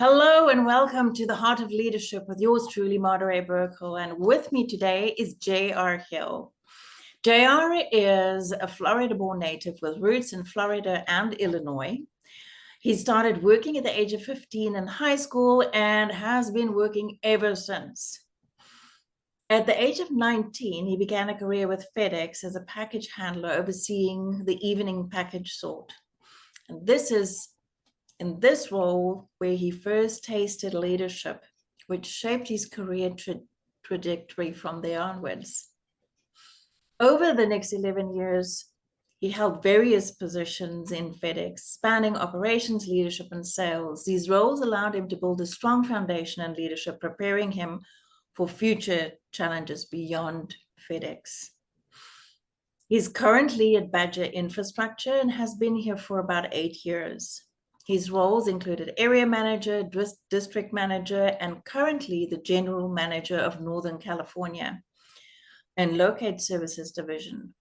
Hello and welcome to the Heart of Leadership with yours truly, Madare Burkle. And with me today is J.R. Hill. J.R. is a Florida-born native with roots in Florida and Illinois. He started working at the age of 15 in high school and has been working ever since. At the age of 19, he began a career with FedEx as a package handler overseeing the evening package sort. And this is in this role where he first tasted leadership, which shaped his career trajectory from there onwards. Over the next 11 years, he held various positions in FedEx, spanning operations, leadership, and sales. These roles allowed him to build a strong foundation in leadership, preparing him for future challenges beyond FedEx. He's currently at Badger Infrastructure and has been here for about 8 years. His roles included area manager, district manager, and currently the general manager of Northern California and Locate Services Division.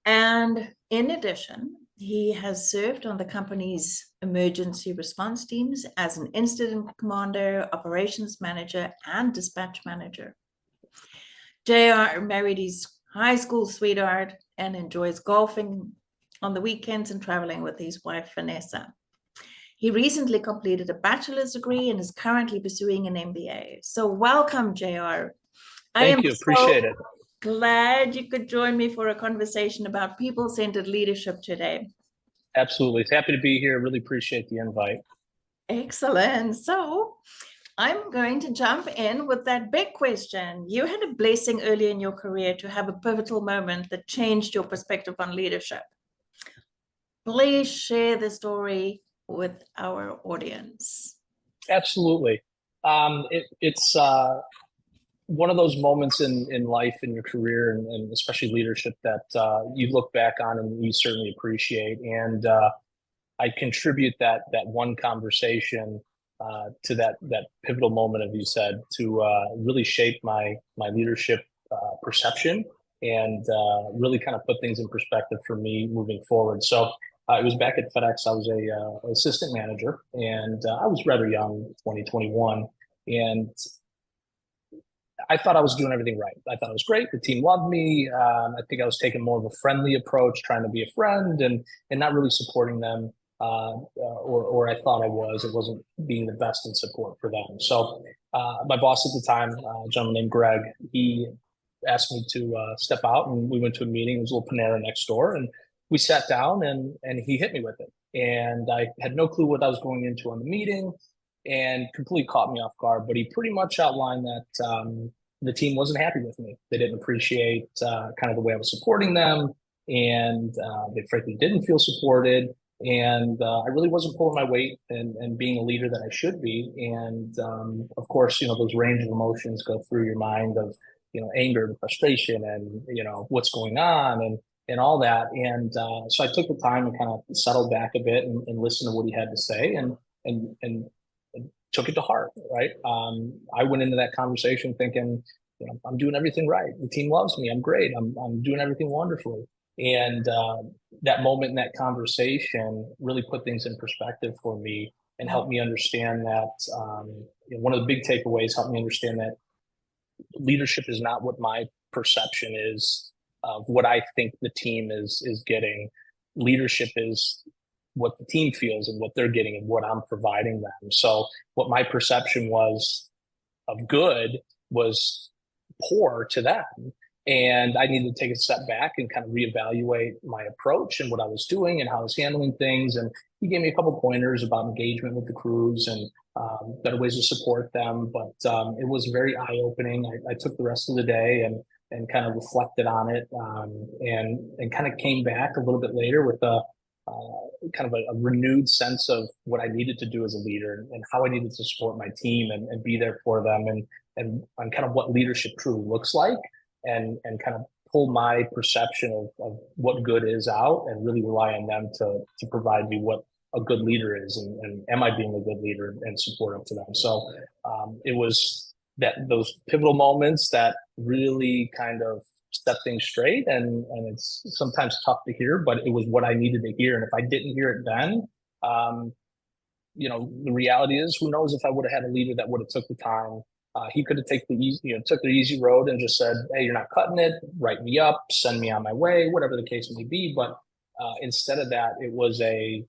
And in addition, he has served on the company's emergency response teams as an incident commander, operations manager, and dispatch manager. JR married his high school sweetheart and enjoys golfing on the weekends and traveling with his wife, Vanessa. He recently completed a bachelor's degree and is currently pursuing an MBA. So welcome, JR. Thank you. Appreciate it. Glad you could join me for a conversation about people-centered leadership today. Absolutely. Happy to be here. Really appreciate the invite. Excellent. So I'm going to jump in with that big question. You had a blessing early in your career to have a pivotal moment that changed your perspective on leadership. Please share the story with our audience. Absolutely. It's one of those moments in life, in your career, and especially leadership that you look back on and you certainly appreciate. And I contribute that one conversation to that pivotal moment, as you said, to really shape my leadership perception and really kind of put things in perspective for me moving forward. So it was back at FedEx. I was a assistant manager, and I was rather young, 2021, and I thought I was doing everything right. I thought it was great. The team loved me. I think I was taking more of a friendly approach, trying to be a friend and not really supporting them, or I thought I was. It wasn't being the best in support for them. So my boss at the time, a gentleman named Greg, he asked me to step out, and we went to a meeting. It was a little Panera next door, and we sat down, and he hit me with it. And I had no clue what I was going into on the meeting, and completely caught me off guard. But he pretty much outlined that the team wasn't happy with me. They didn't appreciate kind of the way I was supporting them, and they frankly didn't feel supported. And I really wasn't pulling my weight and being a leader that I should be. And of course, those range of emotions go through your mind of, anger and frustration and, what's going on and all that. And so I took the time and kind of settled back a bit and listened to what he had to say and took it to heart, right? I went into that conversation thinking, I'm doing everything right. The team loves me. I'm great. I'm doing everything wonderfully. And that moment in that conversation really put things in perspective for me and helped me understand that one of the big takeaways helped me understand that leadership is not what my perception is of what I think the team is getting. Leadership is what the team feels and what they're getting and what I'm providing them. So what my perception was of good was poor to them. And I needed to take a step back and kind of reevaluate my approach and what I was doing and how I was handling things. And he gave me a couple pointers about engagement with the crews and better ways to support them. But it was very eye-opening. I took the rest of the day and kind of reflected on it and kind of came back a little bit later with a kind of a renewed sense of what I needed to do as a leader and how I needed to support my team and be there for them and kind of what leadership truly looks like and kind of pull my perception of what good is out and really rely on them to provide me what a good leader is and am I being a good leader and supportive to them. So it was those pivotal moments that really kind of set things straight, and it's sometimes tough to hear, but it was what I needed to hear. And if I didn't hear it then, the reality is, who knows if I would have had a leader that would have took the time. He could have took the easy road and just said, "Hey, you're not cutting it. Write me up, send me on my way," whatever the case may be. But instead of that, it was a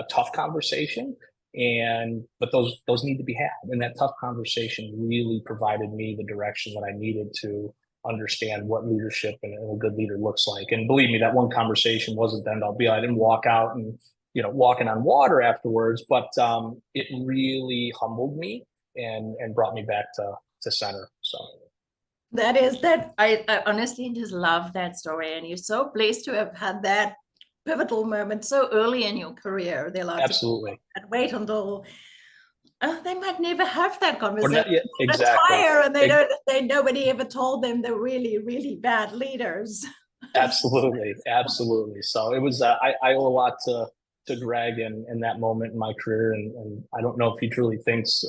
tough conversation, but those need to be had. And that tough conversation really provided me the direction that I needed to understand what leadership and a good leader looks like. And believe me, that one conversation wasn't the end all be all. I didn't walk out and walking on water afterwards, but it really humbled me and brought me back to center. So I honestly just love that story, and you're so blessed to have had that pivotal moment so early in your career. There are lots absolutely. of people that wait until they might never have that conversation. Not yet. Exactly. Retire, and nobody ever told them they're really, really bad leaders. Absolutely, absolutely. So it was I owe a lot to Greg in that moment in my career, and I don't know if he truly thinks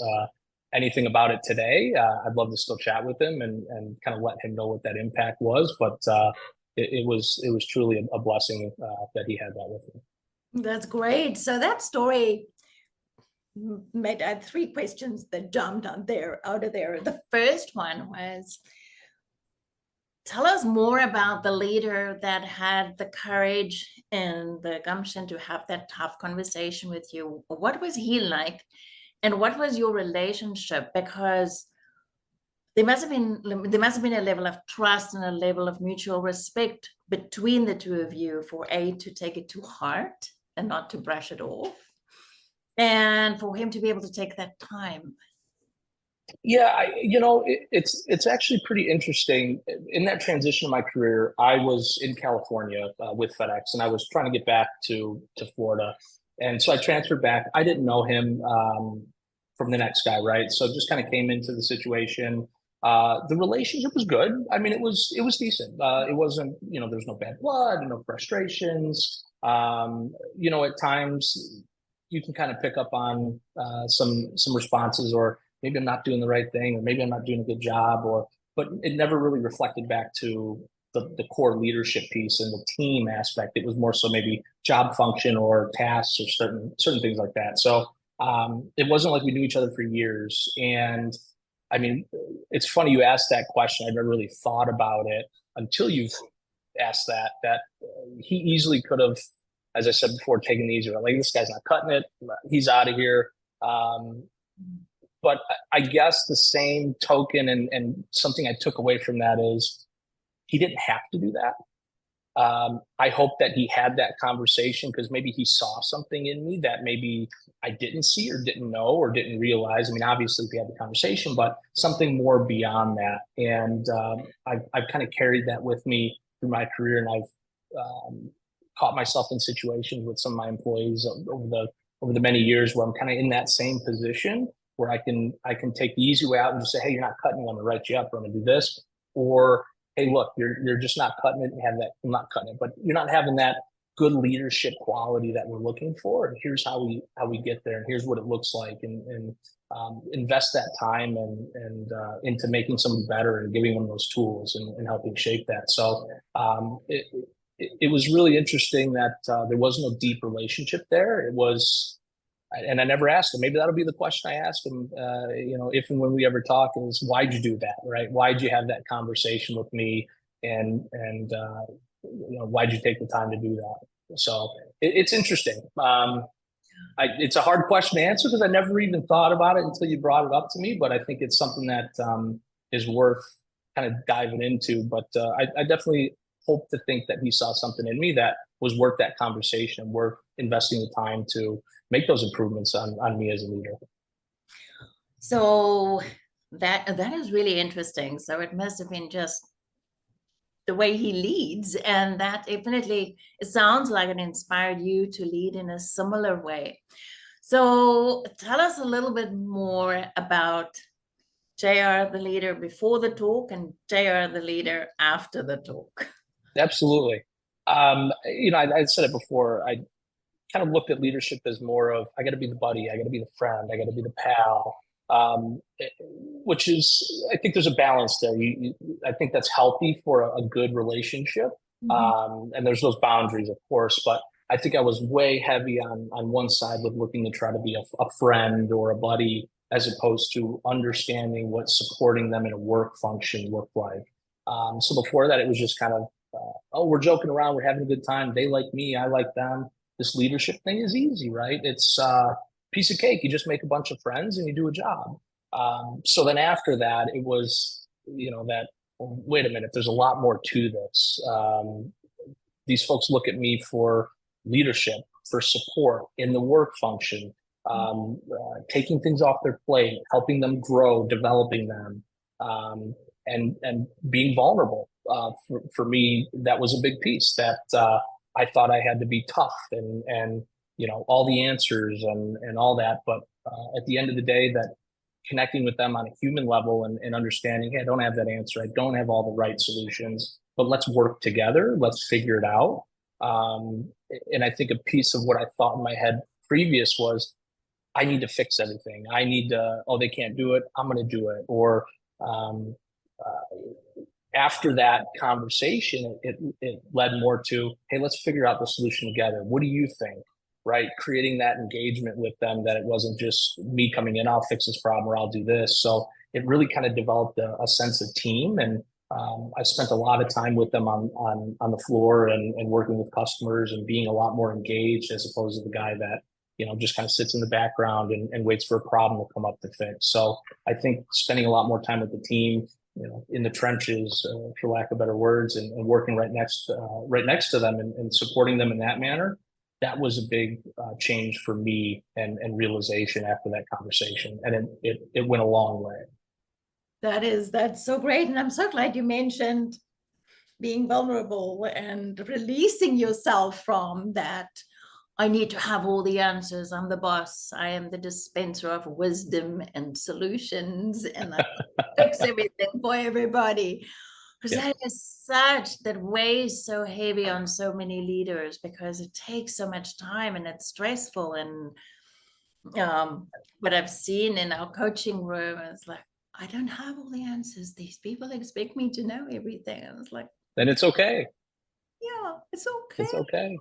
anything about it today. I'd love to still chat with him and kind of let him know what that impact was, but it was truly a blessing that he had that with me. That's great. So that story made I had 3 questions that jumped out of there. The first one was, tell us more about the leader that had the courage and the gumption to have that tough conversation with you. What was he like? And what was your relationship? Because there must have been a level of trust and a level of mutual respect between the two of you for to take it to heart and not to brush it off, and for him to be able to take that time. Yeah, it's actually pretty interesting. In that transition of my career, I was in California with FedEx, and I was trying to get back to Florida, and so I transferred back. I didn't know him from the next guy, right? So just kind of came into the situation. The relationship was good. I mean, it was decent. It wasn't, there's no bad blood, no frustrations. At times you can kind of pick up on some responses, or maybe I'm not doing the right thing, or maybe I'm not doing a good job, but it never really reflected back to the core leadership piece and the team aspect. It was more so maybe job function or tasks or certain things like that. So it wasn't like we knew each other for years. And I mean, it's funny you asked that question. I never really thought about it until you've asked that he easily could have, as I said before, taken the easy route. Like, this guy's not cutting it. He's out of here. But I guess the same token and something I took away from that is he didn't have to do that. I hope that he had that conversation because maybe he saw something in me that maybe I didn't see or didn't know or didn't realize. I mean, obviously we had the conversation, but something more beyond that. And I've kind of carried that with me through my career, and I've caught myself in situations with some of my employees over the many years where I'm kind of in that same position where I can take the easy way out and just say, hey, you're not cutting it, I'm gonna write you up, or I'm gonna do this. Or, hey, look, you're just not cutting it and have that, I'm not cutting it, but you're not having that good leadership quality that we're looking for. And here's how we get there, and here's what it looks like, and invest that time and into making somebody better and giving them those tools and helping shape that. So it was really interesting that there was no deep relationship there. It was, and I never asked him. Maybe that'll be the question I ask him, if and when we ever talk, is why'd you do that, right? Why'd you have that conversation with me, and why'd you take the time to do that? So it's interesting. It's a hard question to answer because I never even thought about it until you brought it up to me. But I think it's something that is worth kind of diving into. But I definitely hope to think that he saw something in me that was worth that conversation, worth investing the time to make those improvements on me as a leader. So that is really interesting. So it must have been just the way he leads, and that definitely, it sounds like it inspired you to lead in a similar way. So tell us a little bit more about JR, the leader before the talk, and JR, the leader after the talk. Absolutely. I said it before. I kind of looked at leadership as more of, I got to be the buddy, I got to be the friend, I got to be the pal, which is, I think there's a balance there. I think that's healthy for a good relationship. And there's those boundaries, of course, but I think I was way heavy on one side with looking to try to be a friend or a buddy, as opposed to understanding what supporting them in a work function looked like. So before that, it was just kind of, oh, we're joking around, we're having a good time. They like me, I like them. This leadership thing is easy, right? It's a piece of cake. You just make a bunch of friends and you do a job. So then after that, it was, that, wait a minute, there's a lot more to this. These folks look at me for leadership, for support in the work function, taking things off their plate, helping them grow, developing them, and being vulnerable. For me, that was a big piece that I thought I had to be tough and all the answers and all that. But at the end of the day, that connecting with them on a human level and understanding, hey, I don't have that answer. I don't have all the right solutions, but let's work together. Let's figure it out. And I think a piece of what I thought in my head previous was, I need to fix everything. I need to, oh, they can't do it, I'm going to do it. Or after that conversation, it led more to, hey, let's figure out the solution together. What do you think? Right? Creating that engagement with them, that it wasn't just me coming in, I'll fix this problem or I'll do this. So it really kind of developed a sense of team. And I spent a lot of time with them on the floor and working with customers and being a lot more engaged, as opposed to the guy that, just kind of sits in the background and waits for a problem to come up to fix. So I think spending a lot more time with the team, in the trenches, for lack of better words, and working right next to them and supporting them in that manner, that was a big change for me and realization after that conversation. And it went a long way. That's so great. And I'm so glad you mentioned being vulnerable and releasing yourself from that. I need to have all the answers. I'm the boss. I am the dispenser of wisdom and solutions, and I fix everything for everybody. Because that weighs so heavy on so many leaders, because it takes so much time and it's stressful. And what I've seen in our coaching room is like, I don't have all the answers. These people expect me to know everything. And it's like, then it's okay. Yeah, it's okay. It's okay.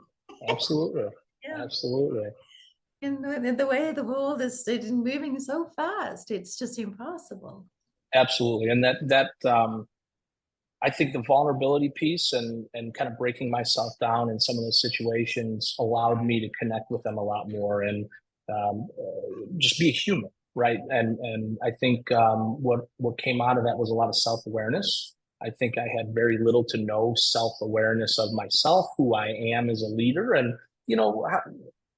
Absolutely. Yeah. Absolutely. And the way the world is moving so fast, it's just impossible. Absolutely. And that I think the vulnerability piece and kind of breaking myself down in some of those situations allowed me to connect with them a lot more and just be a human, right? And I think what came out of that was a lot of self-awareness. I think I had very little to no self-awareness of myself, who I am as a leader. And,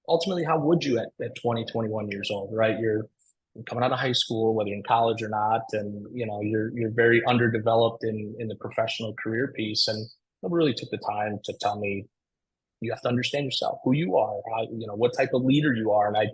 ultimately, how would you at 20, 21 years old, right? You're coming out of high school, whether you're in college or not, and, you're very underdeveloped in the professional career piece. And nobody really took the time to tell me, you have to understand yourself, who you are, how, what type of leader you are. And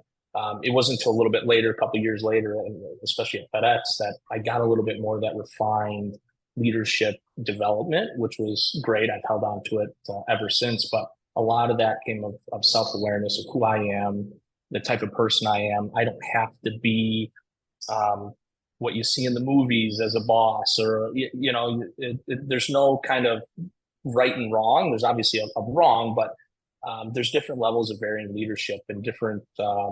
it wasn't until a little bit later, a couple of years later, and especially at FedEx, that I got a little bit more of that refined leadership development, which was great. I've held on to it ever since. But a lot of that came of self-awareness of who I am, the type of person I am. I don't have to be what you see in the movies as a boss, or, there's no kind of right and wrong. There's obviously a wrong, but there's different levels of varying leadership and different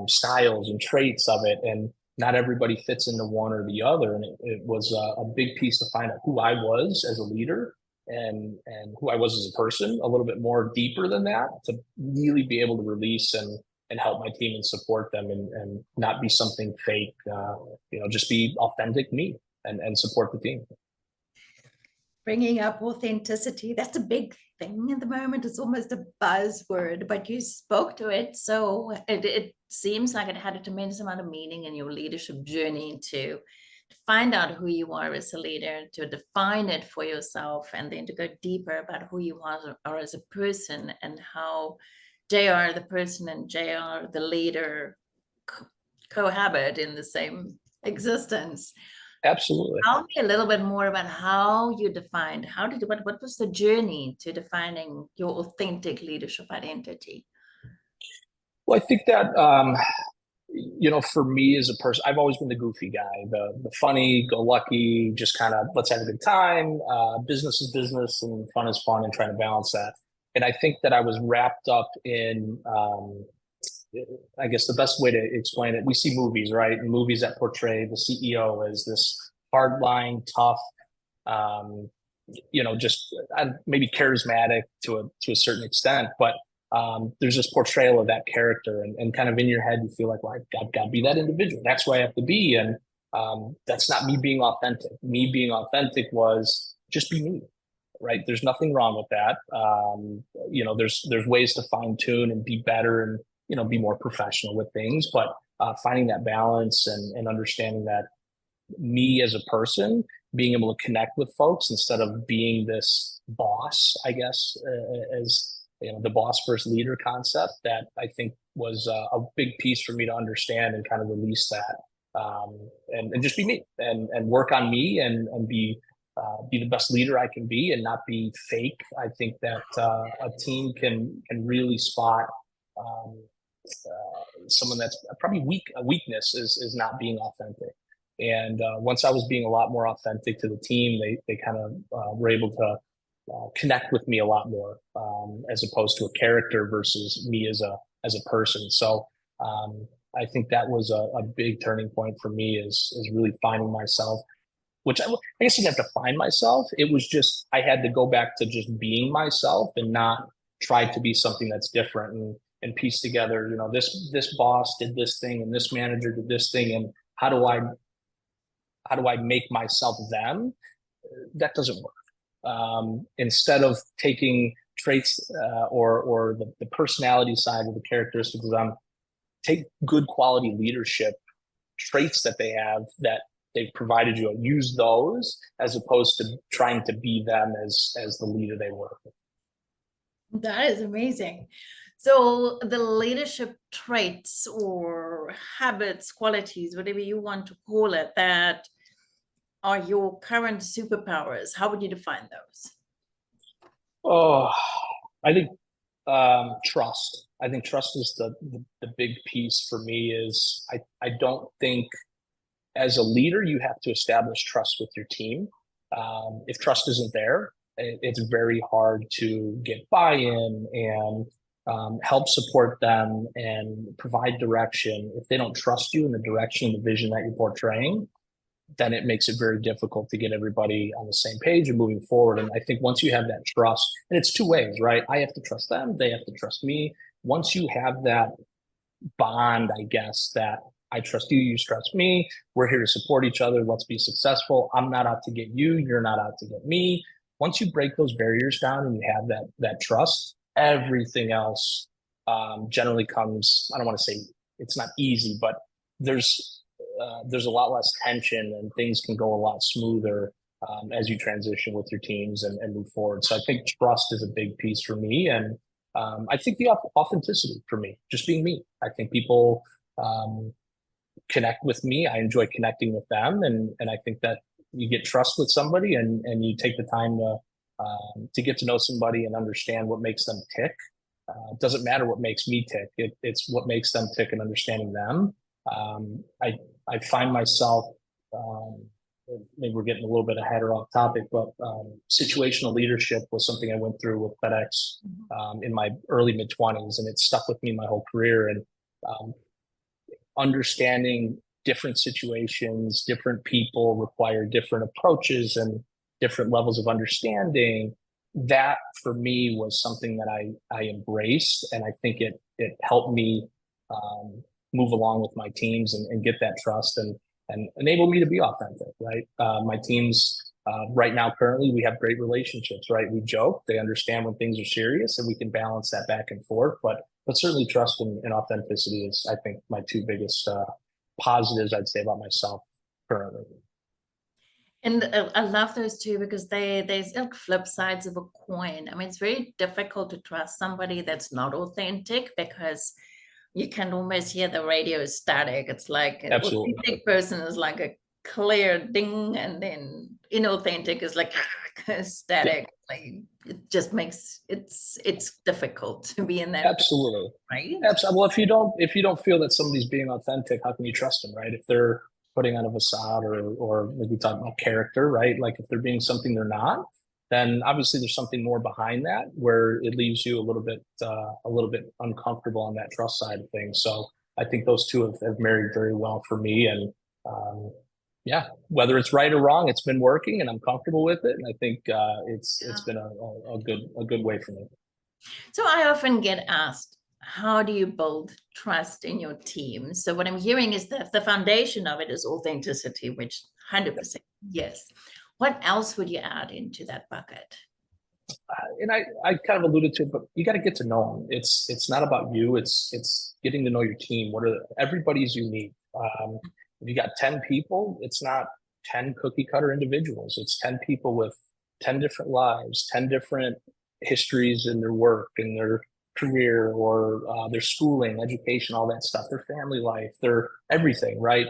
styles and traits of it. And not everybody fits into one or the other. And it was a big piece to find out who I was as a leader and who I was as a person, a little bit more deeper than that, to really be able to release and help my team and support them and not be something fake, just be authentic me and support the team. Bringing up authenticity, that's a big thing at the moment. It's almost a buzzword, but you spoke to it. So it seems like it had a tremendous amount of meaning in your leadership journey to find out who you are as a leader, to define it for yourself, and then to go deeper about who you are as a person, and how JR the person and JR the leader cohabit in the same existence. Absolutely. Tell me a little bit more about how you defined, what was the journey to defining your authentic leadership identity? Well, I think that, for me as a person, I've always been the goofy guy, the funny, go lucky, just kind of let's have a good time. Business is business and fun is fun, and trying to balance that. And I think that I was wrapped up in, I guess the best way to explain it, we see movies, right? And movies that portray the CEO as this hardline, tough, um, just maybe charismatic to a certain extent, but there's this portrayal of that character, and kind of in your head, you feel like, well, I've got to be that individual. That's who I have to be, and that's not me being authentic. Me being authentic was just be me, right? There's nothing wrong with that. There's ways to fine tune and be better, and be more professional with things, but finding that balance and understanding that me as a person, being able to connect with folks instead of being this boss, I guess, as the boss first leader concept, that I think was a big piece for me to understand and kind of release that, and just be me and work on me and be the best leader I can be and not be fake. I think that a team can really spot someone that's probably weak. A weakness is not being authentic. And once I was being a lot more authentic to the team, they kind of were able to connect with me a lot more, as opposed to a character versus me as a person. So I think that was a big turning point for me, is really finding myself. Which I guess I didn't have to find myself. It was just I had to go back to just being myself and not try to be something that's different, and piece together. This boss did this thing and this manager did this thing, and how do I make myself them? That doesn't work. Instead of taking traits or the personality side of the characteristics of them, take good quality leadership traits that they have that they've provided you, and use those as opposed to trying to be them as the leader they were. That is amazing. So the leadership traits or habits, qualities, whatever you want to call it, that are your current superpowers, how would you define those? Oh, I think trust. I think trust is the big piece for me. Is I don't think as a leader you have to establish trust with your team. If trust isn't there, it's very hard to get buy-in and help support them and provide direction. If they don't trust you in the direction and the vision that you're portraying, then it makes it very difficult to get everybody on the same page and moving forward. And I think once you have that trust, and it's two ways, right? I have to trust them, they have to trust me. Once you have that bond, I guess, that I trust you, you trust me, we're here to support each other, let's be successful. I'm not out to get you, you're not out to get me. Once you break those barriers down and you have that trust, everything else generally comes, I don't want to say it's not easy, but there's a lot less tension and things can go a lot smoother as you transition with your teams and move forward. So I think trust is a big piece for me. And I think the authenticity for me, just being me. I think people connect with me. I enjoy connecting with them. And I think that you get trust with somebody and you take the time to get to know somebody and understand what makes them tick. It doesn't matter what makes me tick. It's what makes them tick and understanding them. I find myself, maybe we're getting a little bit ahead or off topic, but situational leadership was something I went through with FedEx in my early mid-20s, and it stuck with me my whole career. And understanding different situations, different people require different approaches and different levels of understanding. That for me was something that I embraced, and I think it helped me move along with my teams and get that trust and enable me to be authentic, right? My teams right now, currently, we have great relationships, right? We joke, they understand when things are serious, and we can balance that back and forth. But certainly trust and authenticity is, I think, my two biggest positives I'd say about myself currently. And I love those two because there's like flip sides of a coin. I mean, it's very difficult to trust somebody that's not authentic because you can almost hear the radio static. It's like an Absolutely. authentic person is like a clear ding, and then inauthentic is like static. Like it just makes it's difficult to be in that. Absolutely. Right. Absolutely. Well, if you don't feel that somebody's being authentic, how can you trust them, right? If they're putting on a facade or like we talked about character, right? Like if they're being something they're not, then obviously there's something more behind that where it leaves you a little bit uncomfortable on that trust side of things. So I think those two have married very well for me. And yeah, whether it's right or wrong, it's been working, and I'm comfortable with it. And I think it's been a good way for me. So I often get asked, how do you build trust in your team? So what I'm hearing is that the foundation of it is authenticity, which 100% yes. What else would you add into that bucket? And I kind of alluded to it, but you got to get to know them. It's not about you. It's getting to know your team. Everybody's unique. If you got 10 people, it's not 10 cookie cutter individuals. It's 10 people with 10 different lives, 10 different histories in their work and their career, or their schooling, education, all that stuff, their family life, their everything, right?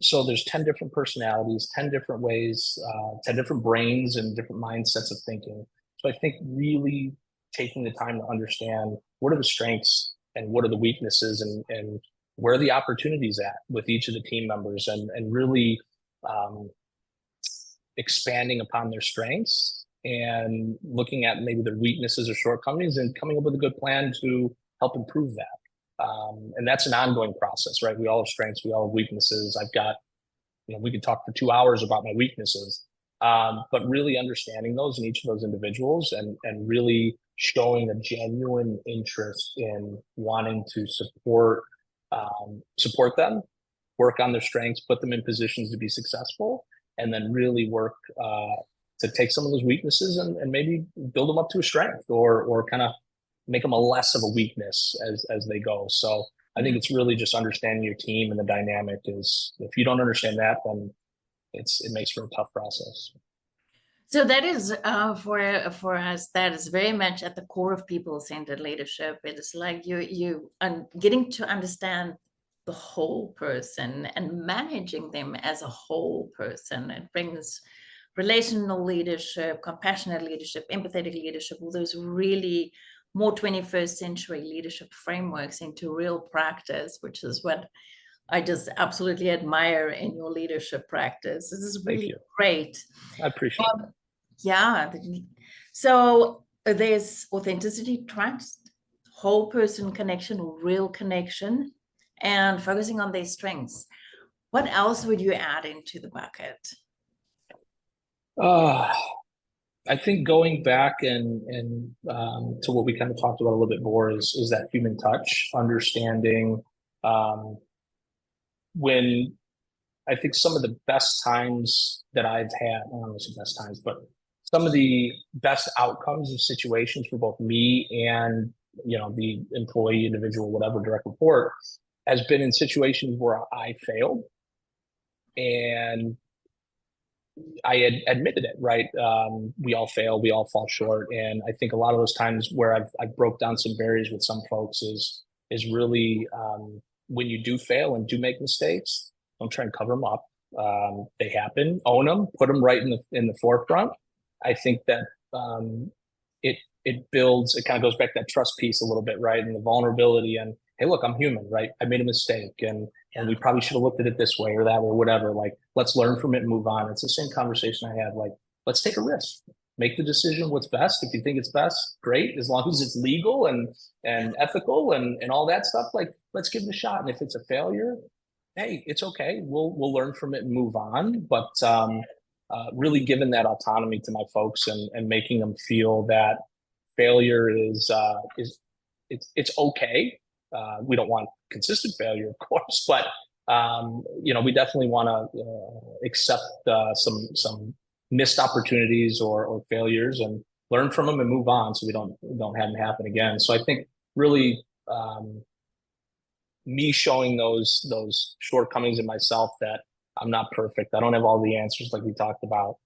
So there's 10 different personalities, 10 different ways, 10 different brains and different mindsets of thinking. So I think really taking the time to understand what are the strengths and what are the weaknesses, and where are the opportunities at with each of the team members, and really expanding upon their strengths and looking at maybe their weaknesses or shortcomings and coming up with a good plan to help improve that. And that's an ongoing process, right? We all have strengths, we all have weaknesses. I've got, we could talk for 2 hours about my weaknesses, but really understanding those in each of those individuals, and really showing a genuine interest in wanting to support them, work on their strengths, put them in positions to be successful, and then really work to take some of those weaknesses and maybe build them up to a strength, or kind of make them a less of a weakness as they go. So I think it's really just understanding your team, and the dynamic is, if you don't understand that, then it makes for a tough process. So that is for us, that is very much at the core of people-centered leadership. It is like you getting to understand the whole person and managing them as a whole person. It brings relational leadership, compassionate leadership, empathetic leadership, all those really more 21st century leadership frameworks into real practice, which is what I just absolutely admire in your leadership practice. This is really great. I appreciate it. Yeah. So there's authenticity, trust, whole person connection, real connection, and focusing on their strengths. What else would you add into the bucket? I think going back and to what we kind of talked about a little bit more is that human touch, understanding when I think some of the best times that I've had, I don't know if it's the best times, but some of the best outcomes of situations for both me and the employee, individual, whatever, direct report, has been in situations where I failed and I had admitted it, right? We all fail, we all fall short. And I think a lot of those times where I've broke down some barriers with some folks is really when you do fail and do make mistakes, don't try and cover them up. They happen, own them, put them right in the forefront. I think that it builds, it kind of goes back to that trust piece a little bit, right? And the vulnerability, and hey, look, I'm human, right? I made a mistake, and we probably should have looked at it this way or that or whatever. Like, let's learn from it and move on. It's the same conversation I had. Like, let's take a risk, make the decision what's best. If you think it's best, great. As long as it's legal and ethical and all that stuff, like, let's give it a shot. And if it's a failure, hey, it's okay. We'll learn from it and move on. But really giving that autonomy to my folks and making them feel that failure is it's okay. We don't want consistent failure, of course, but we definitely want to accept some missed opportunities or failures and learn from them and move on, so we don't have them happen again. So I think really me showing those shortcomings in myself, that I'm not perfect, I don't have all the answers like we talked about.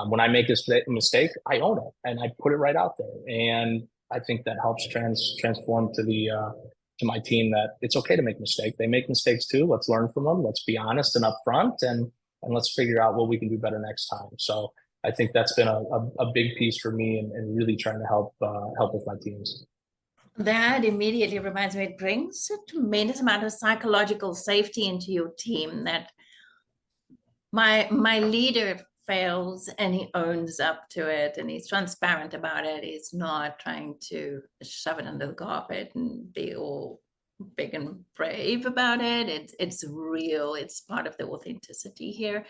When I make a mistake, I own it and I put it right out there, and I think that helps transform to my team that it's okay to make mistakes. They make mistakes too. Let's learn from them. Let's be honest and upfront, and let's figure out what we can do better next time. So I think that's been a big piece for me, and really trying to help with my teams. That immediately reminds me, it brings a tremendous amount of psychological safety into your team, that my leader fails and he owns up to it and he's transparent about it. He's not trying to shove it under the carpet and be all big and brave about it. It's real. It's part of the authenticity here.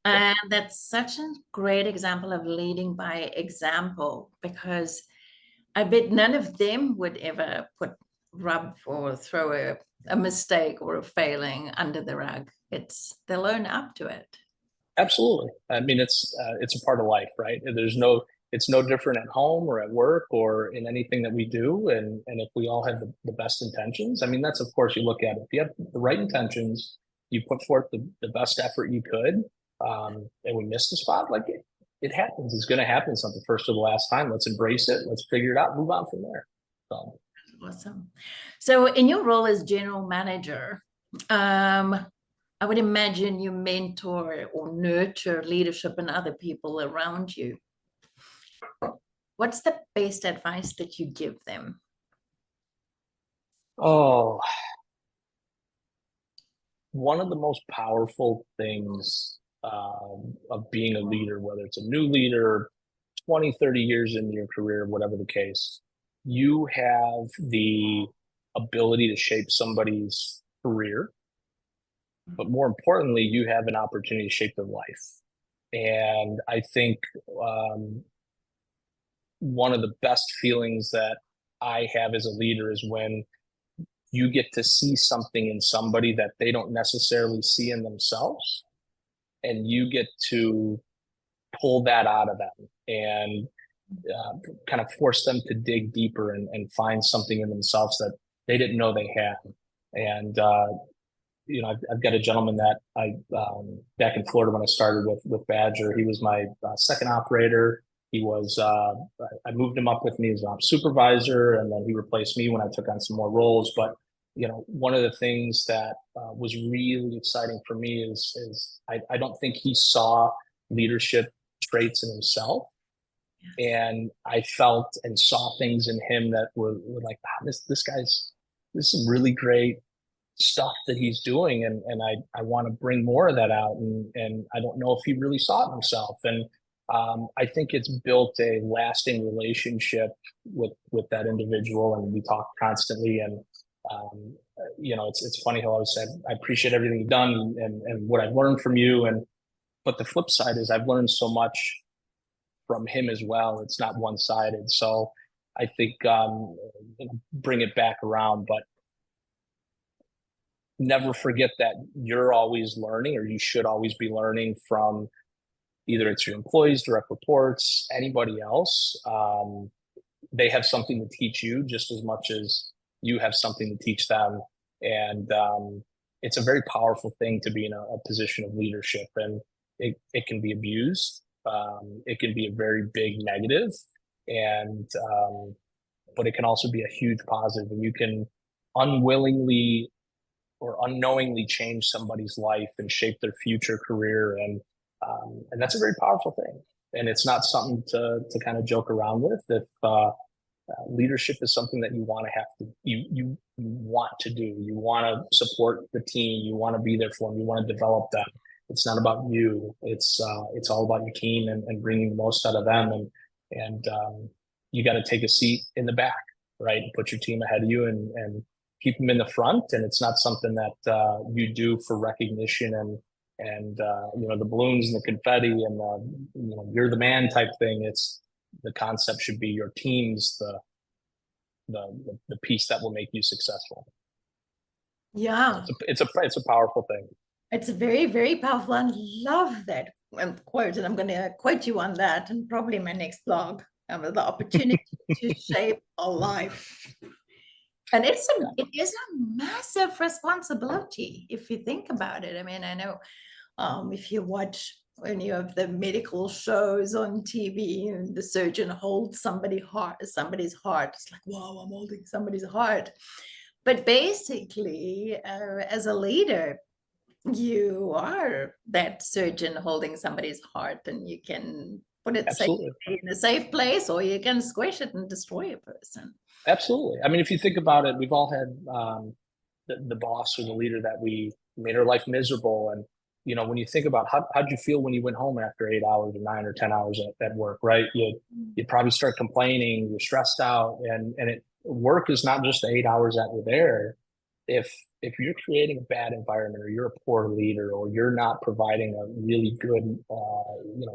And that's such a great example of leading by example, because I bet none of them would ever rub or throw a mistake or a failing under the rug. They'll own up to it. Absolutely. I mean, it's a part of life, right? It's no different at home or at work or in anything that we do. And if we all have the best intentions, I mean, that's, of course, you look at it. If you have the right intentions, you put forth the best effort you could, and we missed the spot, like it happens. It's going to happen. It's not the first or the last time. Let's embrace it. Let's figure it out, move on from there. So. Awesome. So in your role as general manager, I would imagine you mentor or nurture leadership in other people around you. What's the best advice that you give them? Oh, one of the most powerful things of being a leader, whether it's a new leader, 20, 30 years into your career, whatever the case, you have the ability to shape somebody's career. But more importantly, you have an opportunity to shape their life. And I think one of the best feelings that I have as a leader is when you get to see something in somebody that they don't necessarily see in themselves, and you get to pull that out of them and kind of force them to dig deeper and find something in themselves that they didn't know they had. And I've got a gentleman that back in Florida when I started with Badger, he was my second operator. He was, I moved him up with me as a supervisor, and then he replaced me when I took on some more roles. But, one of the things that was really exciting for me is I don't think he saw leadership traits in himself. And I felt and saw things in him that were like, wow, this guy's, there's some really great stuff that he's doing, and I want to bring more of that out, and I don't know if he really saw it himself. And I think it's built a lasting relationship with that individual, and we talk constantly. And it's funny how I always said I appreciate everything you've done and what I've learned from you, but the flip side is I've learned so much from him as well. It's not one-sided. So I think bring it back around, but never forget that you're always learning, or you should always be learning from either it's your employees, direct reports, anybody else. They have something to teach you just as much as you have something to teach them. And it's a very powerful thing to be in a position of leadership, and it can be abused. It can be a very big negative, and but it can also be a huge positive, and you can unwillingly or unknowingly change somebody's life and shape their future career. And that's a very powerful thing. And it's not something to kind of joke around with. If leadership is something that you want to you want to do, you want to support the team, you want to be there for them, you want to develop them. It's not about you. It's all about your team and bringing the most out of them. And you got to take a seat in the back, right? And put your team ahead of you and keep them in the front. And it's not something that you do for recognition and the balloons and the confetti and you're the man type thing. It's the concept should be your team's the piece that will make you successful. Yeah, it's a powerful thing. It's very, very powerful. I love that quote, and I'm going to quote you on that, and probably my next blog. The opportunity to shape a life. And it is a massive responsibility if you think about it. I mean, I know if you watch any of the medical shows on TV and the surgeon holds somebody's heart, it's like, wow, I'm holding somebody's heart. But basically, as a leader, you are that surgeon holding somebody's heart, and you can put it in a safe place, or you can squish it and destroy a person. Absolutely. I mean, if you think about it, we've all had the boss or the leader that we made our life miserable, and when you think about how'd you feel when you went home after 8 hours or 9 or 10 hours at work, right? You probably start complaining, you're stressed out, and work is not just the 8 hours that we're there. If you're creating a bad environment, or you're a poor leader, or you're not providing a really good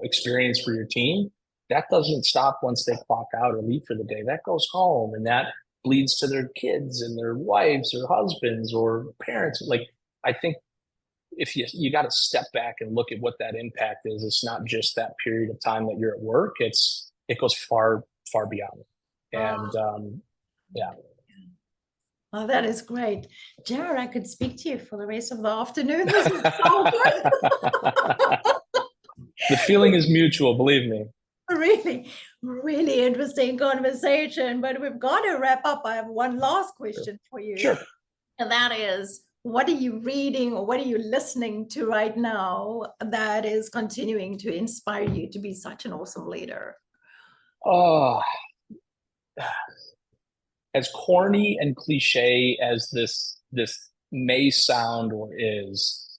experience for your team, that doesn't stop once they clock out or leave for the day. That goes home, and that bleeds to their kids and their wives or husbands or parents. Like, I think if you got to step back and look at what that impact is, it's not just that period of time that you're at work. It goes far, far beyond. And yeah. Oh, that is great. Jared, I could speak to you for the rest of the afternoon. This is so good. The feeling is mutual, believe me. Really, really interesting conversation, but we've got to wrap up. I have one last question for you. Sure. And that is, what are you reading or what are you listening to right now that is continuing to inspire you to be such an awesome leader? Oh, as corny and cliche as this may sound or is,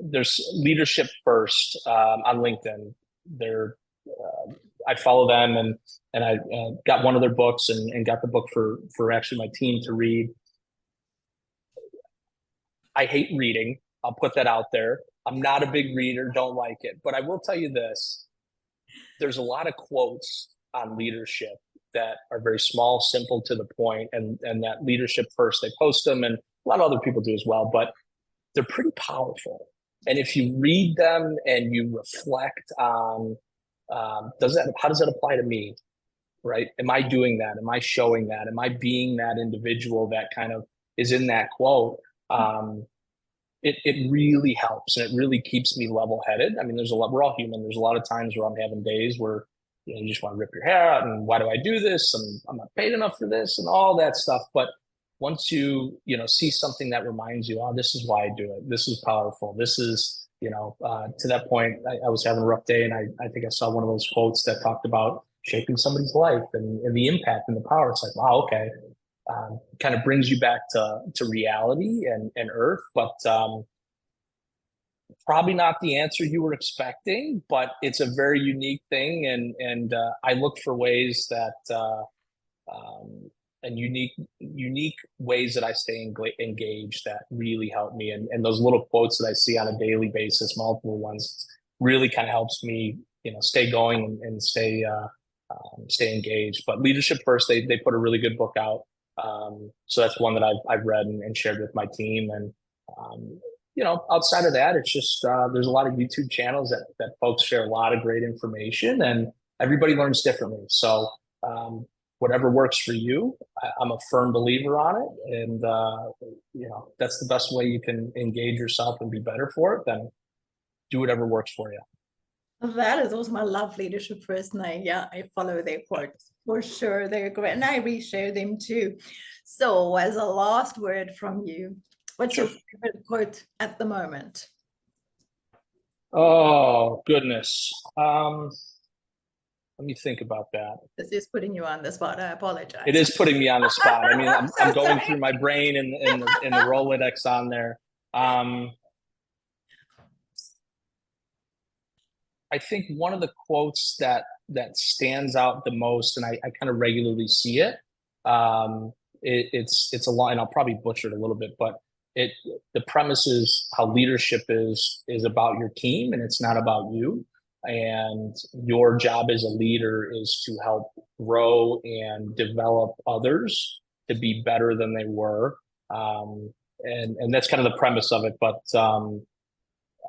there's Leadership First on LinkedIn. I follow them, and I got one of their books and got the book for actually my team to read. I hate reading. I'll put that out there. I'm not a big reader, don't like it. But I will tell you this. There's a lot of quotes on leadership that are very small, simple, to the point, and that Leadership First, they post them, and a lot of other people do as well, but they're pretty powerful. And if you read them and you reflect on, how does that apply to me, right? Am I doing that? Am I showing that? Am I being that individual that kind of is in that quote? It really helps, and it really keeps me level-headed. I mean, we're all human. There's a lot of times where I'm having days where you just want to rip your hair out, and why do I do this? I'm not paid enough for this, and all that stuff. But once you see something that reminds you, oh, this is why I do it. This is powerful. This is, to that point, I was having a rough day, and I think I saw one of those quotes that talked about shaping somebody's life and the impact and the power. It's like, wow, okay. Kind of brings you back to reality and earth, but probably not the answer you were expecting, but it's a very unique thing. And I look for ways that, and unique ways that I stay engaged that really help me. And those little quotes that I see on a daily basis, multiple ones, really kind of helps me, stay going and stay engaged. But Leadership First, they put a really good book out. So that's one that I've read and shared with my team. And, outside of that, it's just, there's a lot of YouTube channels that folks share a lot of great information, and everybody learns differently. So, whatever works for you, I'm a firm believer on it. And, that's the best way you can engage yourself and be better for it. Then do whatever works for you. That is also my love Leadership First. And I follow their quotes for sure. They're great. And I reshare them too. So as a last word from you, what's your favorite quote at the moment? Oh, goodness. Let me think about that. This is putting you on the spot. I apologize. It is putting me on the spot. I mean, I'm going through my brain in the Rolodex on there. I think one of the quotes that stands out the most, and I kind of regularly see it. It's a line, and I'll probably butcher it a little bit, but the premise is how leadership is about your team, and it's not about you. And your job as a leader is to help grow and develop others to be better than they were. And that's kind of the premise of it. But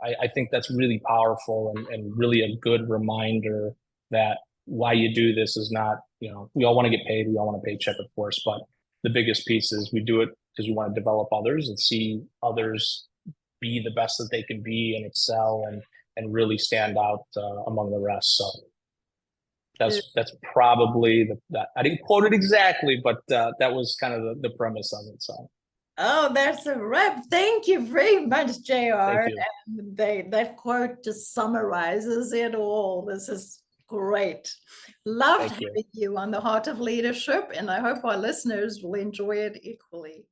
I think that's really powerful and really a good reminder that why you do this is not, we all want to get paid. We all want a paycheck, of course. But the biggest piece is we do it because we want to develop others and see others be the best that they can be and excel and really stand out among the rest. So that's probably that. I didn't quote it exactly, but that was kind of the premise of it. So. Oh, that's a wrap. Thank you very much, JR. And that quote just summarizes it all. This is great. Loved having you on the Heart of Leadership, and I hope our listeners will enjoy it equally.